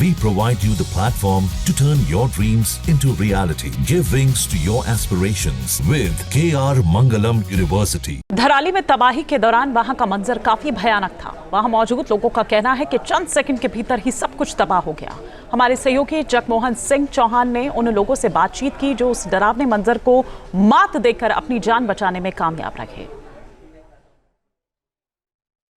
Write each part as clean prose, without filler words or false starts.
We provide you the platform to turn your dreams into reality. Give wings to your aspirations with KR Mangalam University. Dharali में तबाही के दौरान वहां का मंजर काफी भयानक था। वहां मौजूद लोगों का कहना है कि चंद सेकंड के भीतर ही सब कुछ तबाह हो गया। हमारे सहयोगी जगमोहन सिंह चौहान ने उन लोगों से बातचीत की जो उस डरावने मंजर को मात देकर अपनी जान बचाने में कामयाब रहे।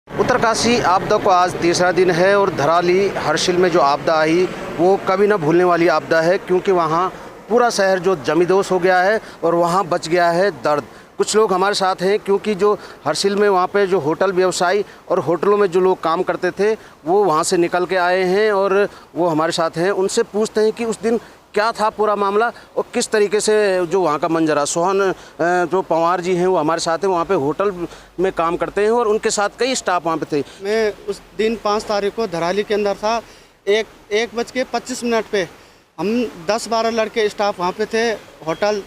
उत्तरकाशी आपदा को आज तीसरा दिन है और धराली हर्षिल में जो आपदा आई वो कभी ना भूलने वाली आपदा है, क्योंकि वहाँ पूरा शहर जो जमींदोज हो गया है और वहाँ बच गया है दर्द। कुछ लोग हमारे साथ हैं, क्योंकि जो हर्षिल में वहाँ पे जो होटल व्यवसायी और होटलों में जो लोग काम करते थे वो वहाँ से निकल के आए हैं और वो हमारे साथ हैं। उनसे पूछते हैं कि उस दिन क्या था पूरा मामला और किस तरीके से जो वहाँ का मंजरा। सोहन जो पंवार जी हैं वो हमारे साथ हैं, वहाँ पे होटल में काम करते हैं और उनके साथ कई स्टाफ वहाँ पे थे। मैं उस दिन 5 तारीख को धराली के अंदर था। 1:25 पे हम 10-12 लड़के स्टाफ वहाँ पे थे। होटल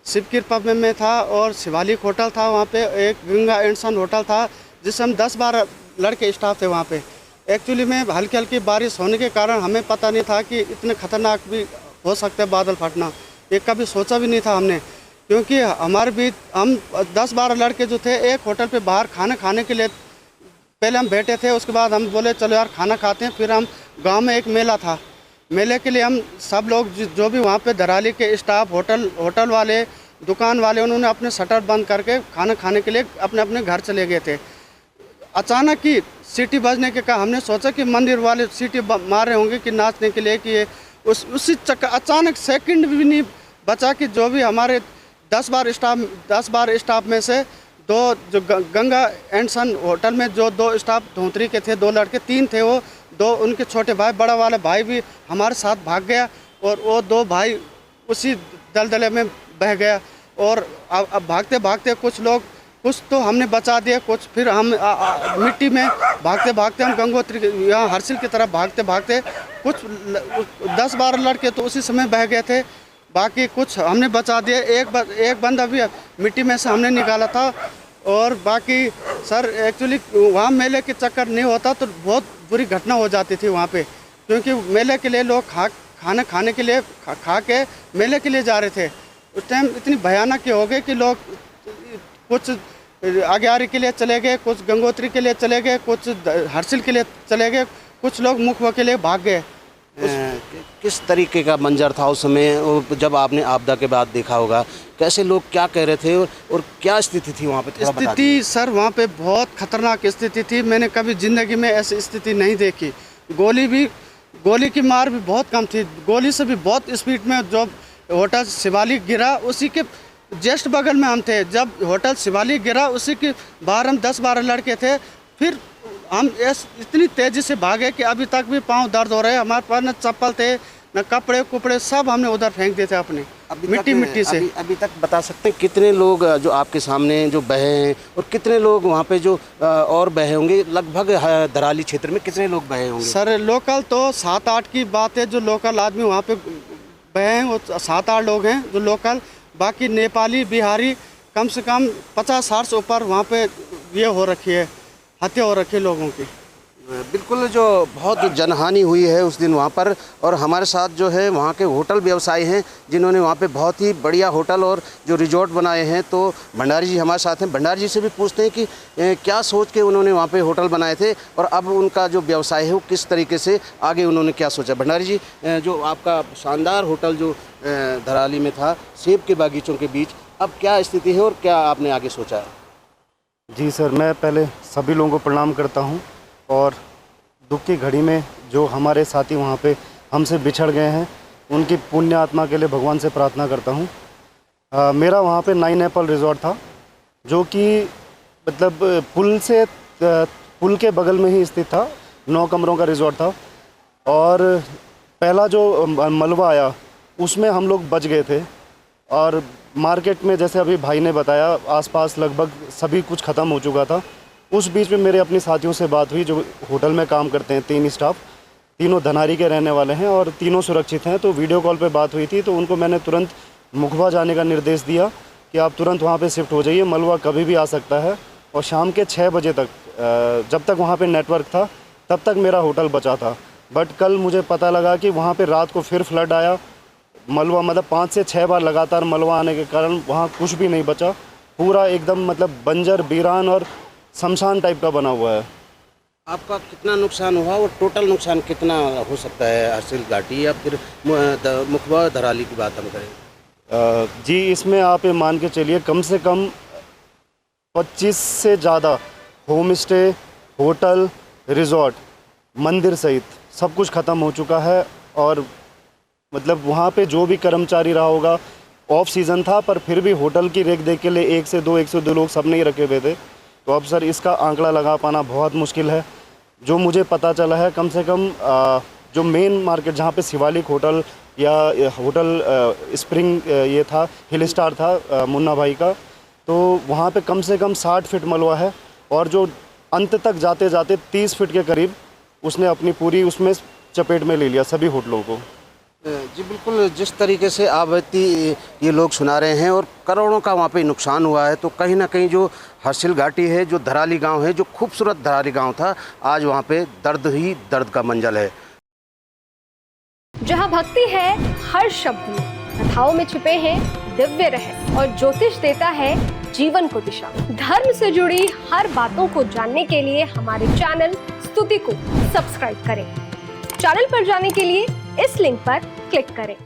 शिव कृपा में था और शिवालिक होटल था, वहाँ पे एक गंगा एंड सन होटल था जिससे हम 10-12 लड़के स्टाफ थे वहाँ पे। एक्चुअली में हल्की हल्की बारिश होने के कारण हमें पता नहीं था कि इतने खतरनाक भी हो सकते हैं बादल फटना। ये कभी सोचा भी नहीं था हमने, क्योंकि हमारे भी हम 10-12 लड़के जो थे एक होटल पे बाहर खाना खाने के लिए पहले हम बैठे थे। उसके बाद हम बोले चलो यार खाना खाते हैं। फिर हम गांव में एक मेला था, मेले के लिए हम सब लोग जो भी वहाँ पे धराली के स्टाफ होटल वाले दुकान वाले उन्होंने अपने शटर बंद करके खाना खाने के लिए अपने अपने घर चले गए थे। अचानक ही सीटी बजने के कारण हमने सोचा कि मंदिर वाले सीटी मार रहे होंगे कि नाचने के लिए, कि उसी चक्कर अचानक सेकंड भी नहीं बचा कि जो भी हमारे 10-12 स्टाफ में से दो जो गंगा एंड सन होटल में जो 2 स्टाफ धोतरी के थे, 2 लड़के 3 थे, वो 2 उनके छोटे भाई, बड़ा वाला भाई भी हमारे साथ भाग गया और वो 2 भाई उसी दलदले में बह गया। और अब भागते भागते कुछ तो हमने बचा दिया, कुछ फिर हम मिट्टी में भागते भागते हम गंगोत्री यहाँ हर्षिल की तरफ भागते भागते कुछ 10-12 लड़के तो उसी समय बह गए थे, बाकी कुछ हमने बचा दिए। एक बंदा भी मिट्टी में से हमने निकाला था। और बाकी सर एक्चुअली वहाँ मेले के चक्कर नहीं होता तो बहुत बुरी घटना हो जाती थी वहाँ पे, क्योंकि मेले के लिए लोग खाना खाने के लिए खा के मेले के लिए जा रहे थे। उस टाइम इतनी भयानक हो गई कि लोग कुछ आग्यारी के लिए चले गए, कुछ गंगोत्री के लिए चले गए, कुछ हर्षिल के लिए चले गए, कुछ लोग मुखवा के लिए भाग गए। किस तरीके का मंजर था उस समय जब आपने आपदा के बाद देखा होगा? कैसे लोग क्या कह रहे थे और क्या स्थिति थी वहाँ पे? स्थिति सर वहाँ पे बहुत खतरनाक स्थिति थी। मैंने कभी ज़िंदगी में ऐसी स्थिति नहीं देखी। गोली की मार भी बहुत कम थी, गोली से भी बहुत स्पीड में जो होटल शिवालिक गिरा उसी के जस्ट बगल में हम थे। जब होटल शिवालिक गिरा उसी के बाहर हम 10-12 लड़के थे। फिर हम इतनी तेज़ी से भागे कि अभी तक भी पाँव दर्द हो रहे हैं। हमारे पास न चप्पल थे न कपड़े कुपड़े, सब हमने उधर फेंक दिए थे अपने मिट्टी से। अभी तक बता सकते हैं कितने लोग जो आपके सामने जो बहे हैं और कितने लोग वहाँ पे जो और बहे होंगे? लगभग धराली क्षेत्र में कितने लोग बहे होंगे? सर लोकल तो 7-8 की बात है। जो लोकल आदमी वहाँ पे बहे हैं वो 7-8 लोग हैं जो लोकल। बाकी नेपाली बिहारी कम से कम 50-60 से ऊपर वहाँ पे ये हो रखी है, हत्या हो रखी है लोगों की। बिल्कुल, जो बहुत जनहानि हुई है उस दिन वहाँ पर। और हमारे साथ जो है वहाँ के होटल व्यवसायी हैं जिन्होंने वहाँ पे बहुत ही बढ़िया होटल और जो रिजॉर्ट बनाए हैं। तो भंडारी जी हमारे साथ हैं। भंडारी जी से भी पूछते हैं कि क्या सोच के उन्होंने वहाँ पे होटल बनाए थे और अब उनका जो व्यवसाय है वो किस तरीके से आगे उन्होंने क्या सोचा। भंडारी जी, जो आपका शानदार होटल जो धराली में था सेब के बागीचों के बीच, अब क्या स्थिति है और क्या आपने आगे सोचा है? जी सर, मैं पहले सभी लोगों को प्रणाम करता हूं और दुख की घड़ी में जो हमारे साथी वहां पे हमसे बिछड़ गए हैं उनकी पुण्य आत्मा के लिए भगवान से प्रार्थना करता हूं। मेरा वहां पे 9 एप्पल रिजॉर्ट था, जो कि मतलब पुल के बगल में ही स्थित था। 9 कमरों का रिजॉर्ट था और पहला जो मलबा आया उसमें हम लोग बच गए थे। और मार्केट में जैसे अभी भाई ने बताया आसपास लगभग सभी कुछ ख़त्म हो चुका था। उस बीच में मेरे अपने साथियों से बात हुई जो होटल में काम करते हैं। 3 स्टाफ, तीनों धनारी के रहने वाले हैं और तीनों सुरक्षित हैं। तो वीडियो कॉल पे बात हुई थी तो उनको मैंने तुरंत मुखबा जाने का निर्देश दिया कि आप तुरंत वहाँ पे शिफ्ट हो जाइए, मलबा कभी भी आ सकता है। और शाम के 6 बजे तक जब तक वहाँ पे नेटवर्क था तब तक मेरा होटल बचा था। बट कल मुझे पता लगा कि वहाँ पे रात को फिर फ्लड आया। मलबा मतलब 5 से 6 बार लगातार मलबा आने के कारण वहाँ कुछ भी नहीं बचा। पूरा एकदम मतलब बंजर, वीरान और शमशान टाइप का बना हुआ है। आपका कितना नुकसान हुआ और टोटल नुकसान कितना हो सकता है हर्षिल घाटी या फिर मुखबा धराली की बात हम करें? जी, इसमें आप ये मान के चलिए कम से कम 25 से ज़्यादा होम स्टे, होटल, रिजॉर्ट, मंदिर सहित सब कुछ ख़त्म हो चुका है। और मतलब वहाँ पे जो भी कर्मचारी रहा होगा, ऑफ सीज़न था पर फिर भी होटल की रेख देख के लिए 1 से 2 लोग सब नहीं रखे हुए थे। तो अब सर इसका आंकड़ा लगा पाना बहुत मुश्किल है। जो मुझे पता चला है कम से कम जो मेन मार्केट जहाँ पे शिवालिक होटल या होटल स्प्रिंग ये था, हिल स्टार था मुन्ना भाई का, तो वहाँ पे कम से कम 60 फीट मलबा है और जो अंत तक जाते जाते 30 फीट के करीब उसने अपनी पूरी उसमें चपेट में ले लिया सभी होटलों को। जी बिल्कुल, जिस तरीके से आप ये लोग सुना रहे हैं और करोड़ों का वहाँ पे नुकसान हुआ है, तो कहीं ना कहीं जो हर्षिल घाटी है, जो धराली गांव है, जो खूबसूरत धराली गांव था, आज वहाँ पे दर्द ही दर्द का मंजल है। जहाँ भक्ति है हर शब्द में, कथाओं में छुपे हैं दिव्य रहस्य और ज्योतिष देता है जीवन को दिशा। धर्म से जुड़ी हर बातों को जानने के लिए हमारे चैनल स्तुति को सब्सक्राइब करें। चैनल पर जाने के लिए इस लिंक पर क्लिक करें।